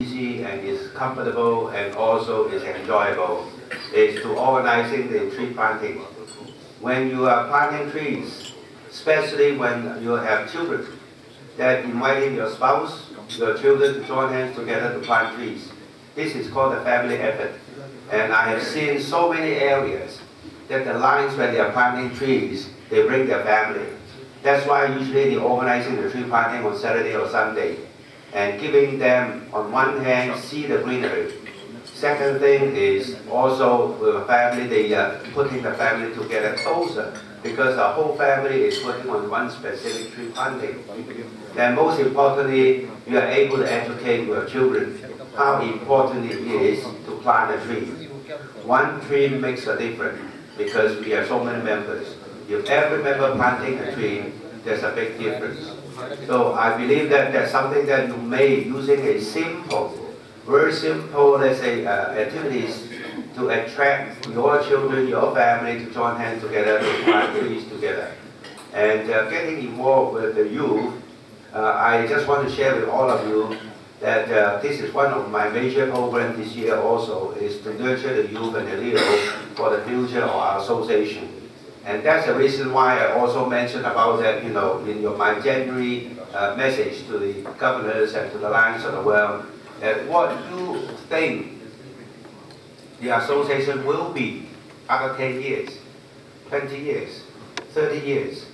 easy and is comfortable and also is enjoyable is to organizing the tree planting. When you are planting trees, especially when you have children, that inviting your spouse, your children to join hands together to plant trees. This is called a family effort. And I have seen so many areas that the lines when they are planting trees, they bring their family. That's why usually they organizing the tree planting on Saturday or Sunday and giving them, on one hand, see the greenery. Second thing is also with a family, they are putting the family together closer because the whole family is working on one specific tree planting. And most importantly, you are able to educate your children how important it is to plant a tree. One tree makes a difference because we have so many members. If every member planting a tree, there's a big difference. So I believe that that's something that you may using a simple, very simple, let's say, activities to attract your children, your family to join hands together to plant trees together. And getting involved with the youth, I just want to share with all of you that this is one of my major programs this year also, is to nurture the youth and the leader for the future of our association. And that's the reason why I also mentioned about that, in my January message to the governors and to the Lions of the World, that what you think the association will be after 10 years, 20 years, 30 years.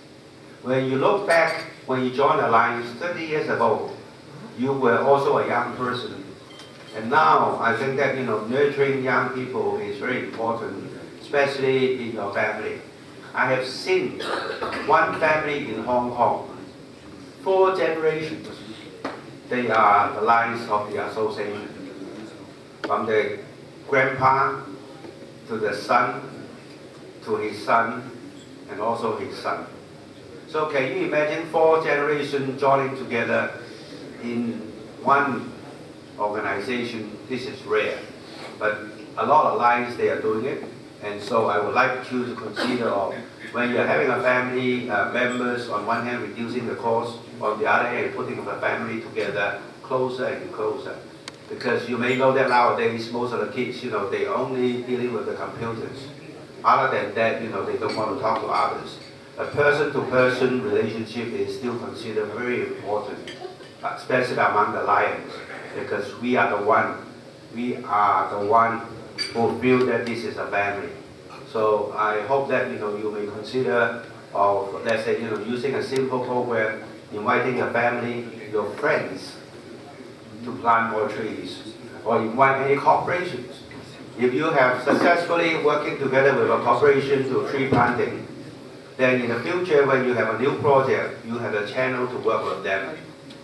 When you look back, when you joined the Lions 30 years ago, you were also a young person. And now I think that nurturing young people is very important, especially in your family. I have seen one family in Hong Kong, 4 generations. They are the Lions of the association. From the grandpa to the son, to his son, and also his son. So can you imagine 4 generations joining together in one organization? This is rare. But a lot of Lions, they are doing it. And so I would like you to consider when you're having a family members, on one hand reducing the cost, on the other hand putting the family together closer and closer. Because you may know that nowadays most of the kids, they only dealing with the computers. Other than that, they don't want to talk to others. A person-to-person relationship is still considered very important, especially among the Lions, because we are the one who feel that this is a family. So I hope that you may consider of, let's say, using a simple program, inviting your family, your friends to plant more trees, or invite any corporations. If you have successfully working together with a corporation to tree planting, then in the future when you have a new project, you have a channel to work with them.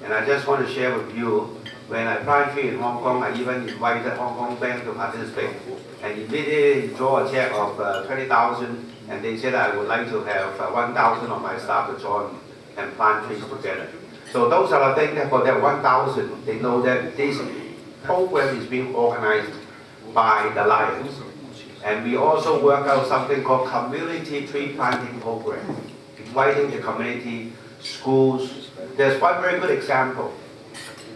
And I just want to share with you, when I plant tree in Hong Kong, I even invited Hong Kong Bank to participate. And immediately draw a check of 20,000, and they said I would like to have 1,000 of my staff to join and plant trees together. So those are the things that for that 1,000, they know that this program is being organized by the Lions. And we also work out something called community tree planting program, inviting the community, schools. There's one very good example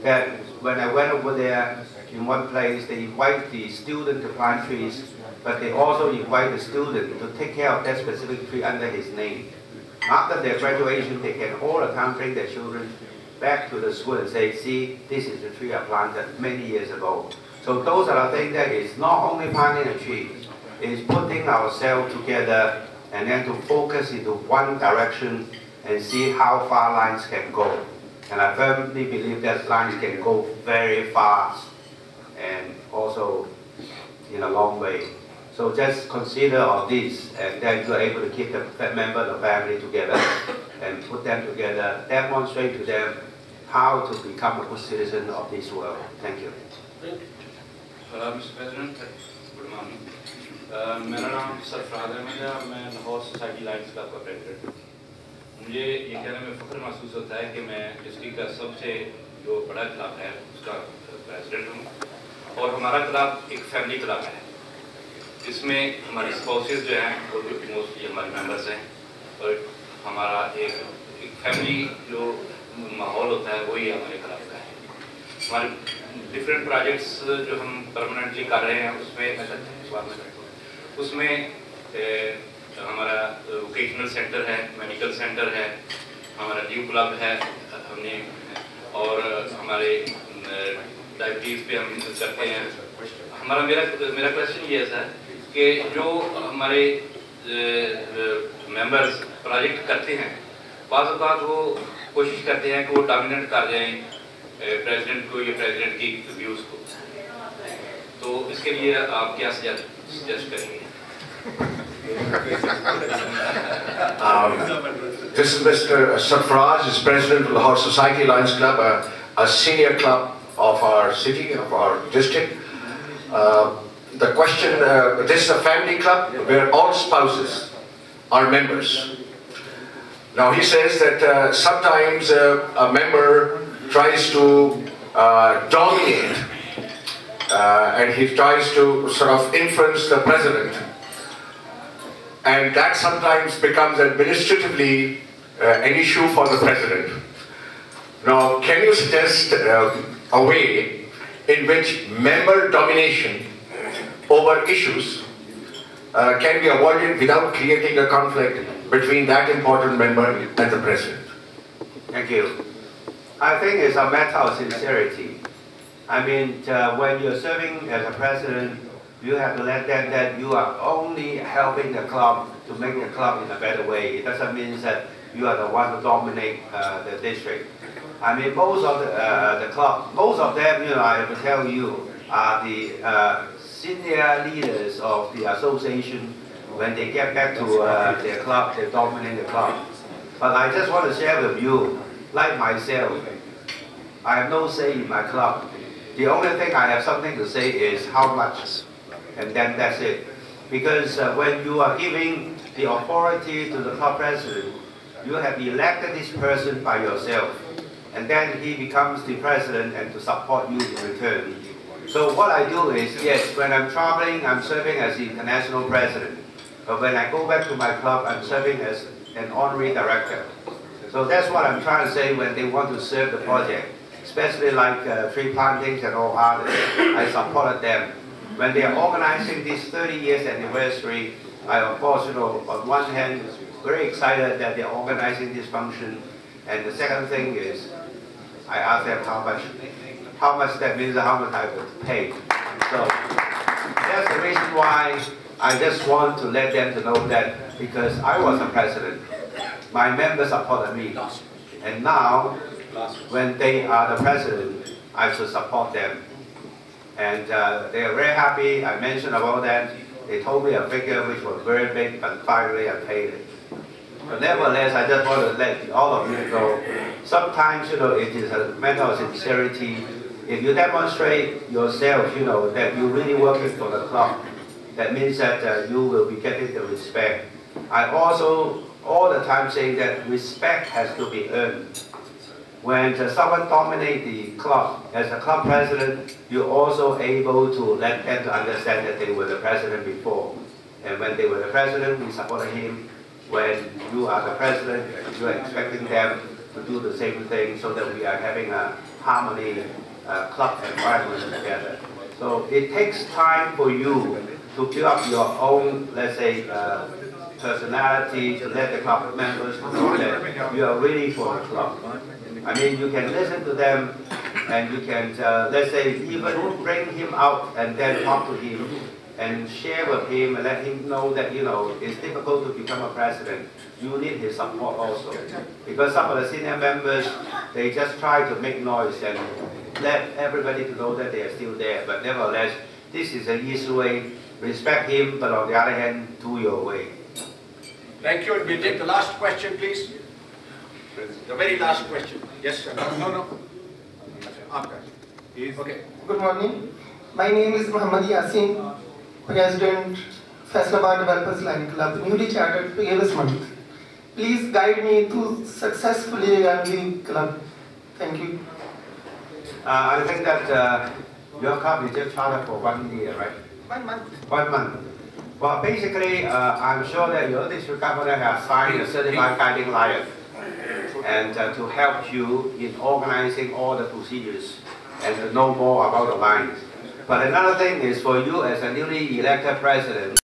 that when I went over there in one place, they invite the student to plant trees, but they also invite the student to take care of that specific tree under his name. After their graduation, they can all accompany their children back to the school and say, see, this is the tree I planted many years ago. So those are the things that is not only planting a tree, it's putting ourselves together and then to focus into one direction and see how far lines can go. And I firmly believe that lines can go very fast and also in a long way. So just consider all this, and then you're able to keep the member of the family together and put them together, demonstrate to them how to become a good citizen of this world. Thank you. Mr. President, good morning. मेरा नाम सरफराज अहमद है और मैं Lahore society lines का president हूँ। मुझे ये कहने में फ़ख्र महसूस होता है कि मैं डिस्ट्रिक्ट का सबसे जो बड़ा क्लब है उसका प्रेसिडेंट हूँ, और हमारा क्लब एक फैमिली क्लब है जिसमें हमारी स्पाउसेस जो हैं वो मोस्टली हमारे मेंबर्स हैं, और हमारा एक फैमिली जो माहौल होता है वही हमारे क्लब का है। हमारे डिफरेंट प्रोजेक्ट्स जो हम परमानेंटली कर रहे हैं उसमें हमारा वोकेशनल सेंटर है, मेडिकल सेंटर है, हमारा न्यू क्लब है हमने, और हमारे डायबिटीज़ पे हम करते हैं। हमारा मेरा क्वेश्चन ये है सर कि जो हमारे मेंबर्स प्रोजेक्ट करते हैं, बाज़ औक़ात वो कोशिश करते हैं कि वो डोमिनेट कर जाएं प्रेसिडेंट को या प्रेसिडेंट की व्यूज़ को, तो इसके लिए आप क्या सजेस्ट करेंगे? This is Mr. Sarfaraj, is President of Lahore Society Lions Club, a senior club of our city, of our district. The question, this is a family club where all spouses are members. Now he says that sometimes a member tries to dominate and he tries to sort of influence the president. And that sometimes becomes administratively an issue for the president. Now, can you suggest a way in which member domination over issues can be avoided without creating a conflict between that important member and the president? Thank you. I think it's a matter of sincerity. I mean, when you're serving as a president, you have to let them that you are only helping the club to make the club in a better way. It doesn't mean that you are the one who dominate the district. I mean, most of the club, most of them, you know, I have to tell you, are the senior leaders of the association. When they get back to their club, they dominate the club. But I just want to share with you, like myself, I have no say in my club. The only thing I have something to say is how much. And then that's it. Because when you are giving the authority to the club president, you have elected this person by yourself. And then he becomes the president and to support you in return. So what I do is, yes, when I'm traveling, I'm serving as the international president. But when I go back to my club, I'm serving as an honorary director. So that's what I'm trying to say when they want to serve the project. Especially like tree plantings and all others, I supported them. When they are organizing this 30 years anniversary, I of course, you know, on one hand, very excited that they're organizing this function. And the second thing is, I asked them how much that means, how much I would pay. So that's the reason why I just want to let them to know that because I was a president, my members supported me. And now, when they are the president, I should support them. And they are very happy. I mentioned about that. They told me a figure which was very big, but finally I paid it. But nevertheless, I just want to let all of you know, sometimes, you know, it is a matter of sincerity. If you demonstrate yourself, you know, that you're really working for the club, that means that you will be getting the respect. I also all the time say that respect has to be earned. When someone dominates the club, as a club president, you're also able to let them to understand that they were the president before. And when they were the president, we supported him. When you are the president, you are expecting them to do the same thing so that we are having a harmony club environment together. So it takes time for you to build up your own, let's say, personality, to let the club members know that you are really for the club. I mean, you can listen to them and you can, let's say, even bring him out and then talk to him and share with him and let him know that, you know, it's difficult to become a president. You need his support also. Because some of the senior members, they just try to make noise and let everybody to know that they are still there. But nevertheless, this is an easy way. Respect him, but on the other hand, do your way. Thank you. And we'll take the last question, please. The very last question. Yes, sir. No. Okay. Good morning. My name is Muhammad Yasin, President, Faisalabad Developers Line Club, newly chartered previous month. Please guide me to successfully run the club. Thank you. I think that your club is just chartered for 1 year, right? 1 month. 1 month. Well, basically, I'm sure that your district governor has signed a certified guiding lion and to help you in organizing all the procedures and to know more about the lines. But another thing is for you as a newly elected president,